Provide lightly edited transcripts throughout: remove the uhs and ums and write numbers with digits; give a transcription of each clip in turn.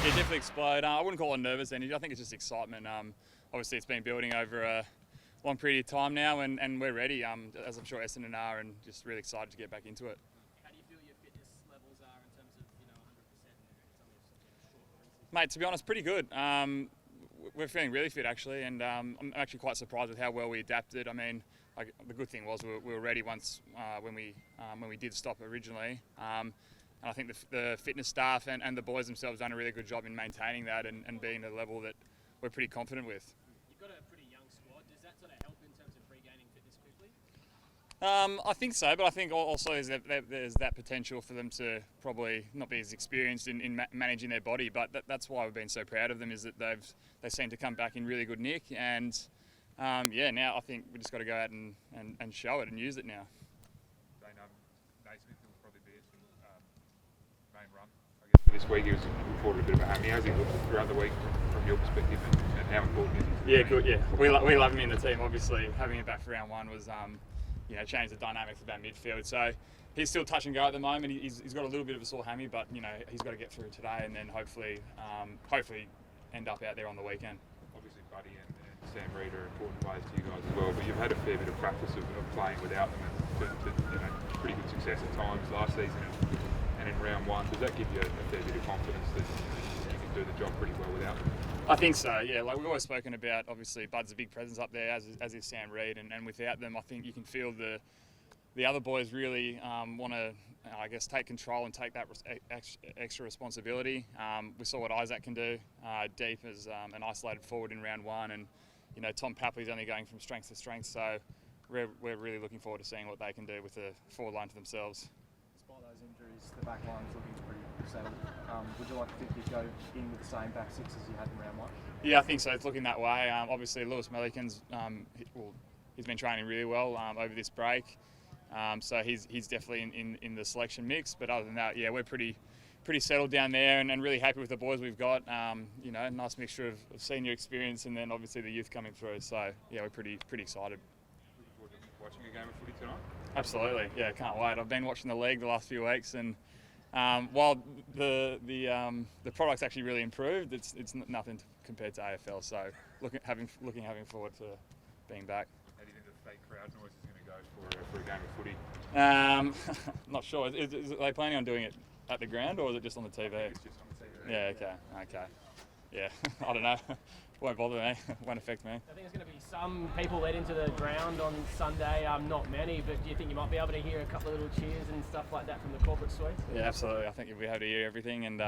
Yeah, definitely explode. I wouldn't call it nervous energy. I think it's just excitement. Obviously, it's been building over a long period of time now, and we're ready, as I'm sure Essendon are, and just really excited to get back into it. How do you feel your fitness levels are in terms of 100% and some of such a short preseason? Mate, to be honest, pretty good. We're feeling really fit actually, and I'm actually quite surprised with how well we adapted. I mean, the good thing was we were ready once when we did stop originally. And I think the fitness staff and the boys themselves done a really good job in maintaining that and being at a level that we're pretty confident with. You've got a pretty young squad. Does that sort of help in terms of regaining fitness quickly? I think so, but I think also there's that potential for them to probably not be as experienced in managing their body. But that's why we've been so proud of them, is that they seem to come back in really good nick. And now I think we just got to go out and show it and use it now. Dane, Naismith will probably be at some main run. I guess for this week he was reported a bit of a hammy. How's he looked throughout the week from your perspective, and how important is he? Yeah, good. Yeah, we love him in the team. Obviously, having him back for round one was changed the dynamics of our midfield. So he's still touch and go at the moment. He's got a little bit of a sore hammy, but he's got to get through today, and then hopefully end up out there on the weekend. Obviously, Buddy and Sam Reid are important players to you guys as well, but you've had a fair bit of practice of playing without them, and to pretty good success at times last season and in round one. Does that give you a fair bit of confidence that you can do the job pretty well without them? I think so, yeah. Like we've always spoken about, obviously Bud's a big presence up there, as is Sam Reid, and without them, I think you can feel the other boys really want to, take control and take that extra responsibility. We saw what Isaac can do deep as an isolated forward in round one, and Tom Papley's only going from strength to strength, so we're really looking forward to seeing what they can do with the forward line to themselves. Despite those injuries, the back line's looking pretty settled. Would you like to think you'd go in with the same back six as you had in round one? Yeah, I think so. It's looking that way. Obviously, Lewis Melican's he's been training really well over this break, so he's definitely in the selection mix. But other than that, yeah, we're pretty settled down there and really happy with the boys we've got. Nice mixture of senior experience and then obviously the youth coming through. So yeah, we're pretty excited. Looking forward to watching a game of footy tonight? Absolutely, yeah, can't wait. I've been watching the league the last few weeks, and while the product's actually really improved, it's nothing compared to AFL. So having forward to being back. How do you think the fake crowd noise is going to go for a game of footy? Not sure. Are they planning on doing it at the ground, or is it just on the TV? It's just on the TV. Yeah, okay. Yeah, I don't know. Won't bother me. Won't affect me. I think there's going to be some people led into the ground on Sunday. Not many, but do you think you might be able to hear a couple of little cheers and stuff like that from the corporate suite? Yeah, absolutely. I think you'll be able to hear everything, and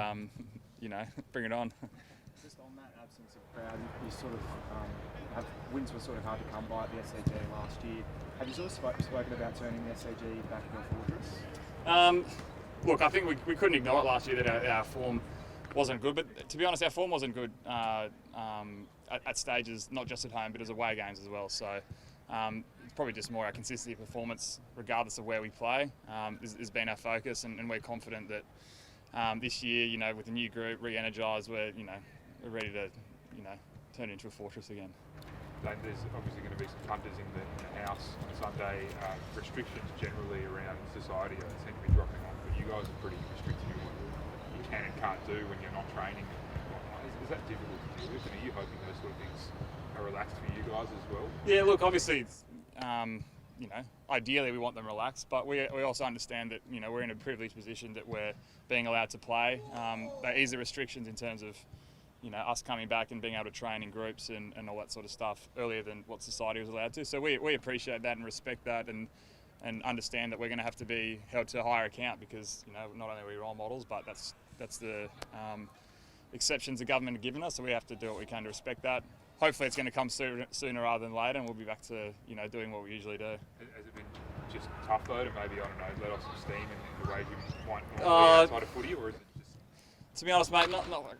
bring it on. Just on that absence of crowd, you sort of wins were sort of hard to come by at the SCG last year. Have you sort of spoken about turning the SCG back into a fortress? Look, I think we couldn't ignore it last year that our form wasn't good, but to be honest, our form wasn't good at stages, not just at home, but as away games as well. So it's probably just more our consistency of performance, regardless of where we play, has been our focus, and we're confident that this year, with the new group, re-energised, we're ready to turn it into a fortress again. There's obviously going to be some punters in the house on Sunday. Restrictions generally around society seem to be dropping off, but you guys are pretty restricted in what you can and can't do when you're not training. Is that difficult to deal with, and are you hoping those sort of things are relaxed for you guys as well? Yeah, look, obviously, ideally we want them relaxed, but we also understand that we're in a privileged position that we're being allowed to play. They ease the restrictions in terms of us coming back and being able to train in groups and all that sort of stuff earlier than what society was allowed to. So we appreciate that and respect that, and understand that we're going to have to be held to a higher account, because not only are we role models, but that's the exceptions the government have given us. So we have to do what we can to respect that. Hopefully it's going to come sooner rather than later, and we'll be back to doing what we usually do. Has it been just tough though to maybe let off some steam in the way you might normally outside of footy, or is it just? To be honest, mate,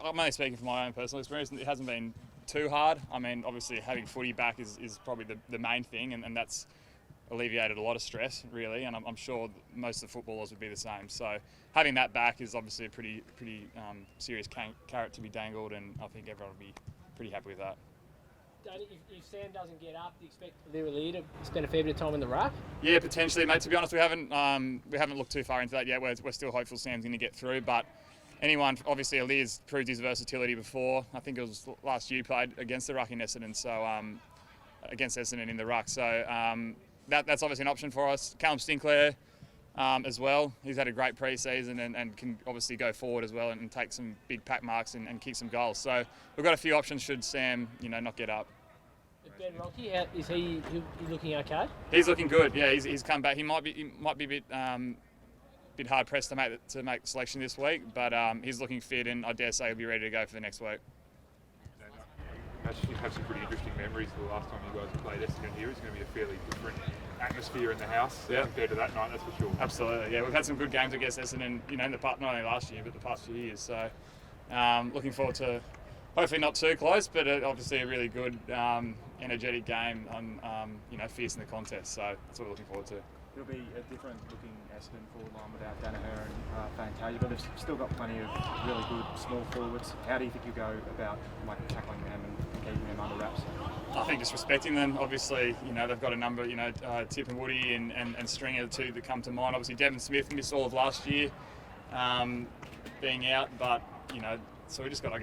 I'm only speaking from my own personal experience. It hasn't been too hard. I mean, obviously having footy back is probably the main thing, and that's alleviated a lot of stress, really, and I'm sure most of the footballers would be the same. So having that back is obviously a pretty serious carrot to be dangled, and I think everyone will be pretty happy with that. Dane, if Sam doesn't get up, do you expect Lira to spend a fair bit of time in the ruck? Yeah, potentially, mate. To be honest, we haven't looked too far into that yet. We're still hopeful Sam's going to get through, but anyone, obviously Alir's proved his versatility before. I think it was last year he played against the ruck in Essendon, so against Essendon in the ruck. So that's obviously an option for us. Callum Sinclair as well. He's had a great pre-season and can obviously go forward as well and take some big pack marks and kick some goals. So we've got a few options should Sam, not get up. Ben Rocky, is he looking okay? He's looking good. Yeah, he's come back. He might be a bit hard pressed to make selection this week, but he's looking fit, and I dare say he'll be ready to go for the next week. Imagine you have some pretty interesting memories the last time you guys played Essendon here. It's going to be a fairly different atmosphere in the house compared to that night, that's for sure. Absolutely, yeah. We've had some good games against Essendon, in the not only last year, but the past few years. So looking forward to hopefully not too close, but obviously a really good, energetic game on, fierce in the contest. So that's what we're looking forward to. It'll be a different looking Essendon forward line without Danaher and Fantasia, but they've still got plenty of really good small forwards. How do you think you go about tackling them and keeping them under wraps? I think just respecting them. Obviously, they've got a number, Tip and Woody and Stringer, the two that come to mind. Obviously, Devon Smith missed all of last year being out, but, so we just got,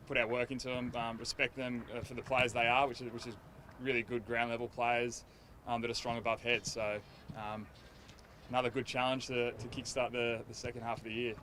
put our work into them, respect them for the players they are, which is really good ground level players that are strong above head. So another good challenge to kickstart the second half of the year.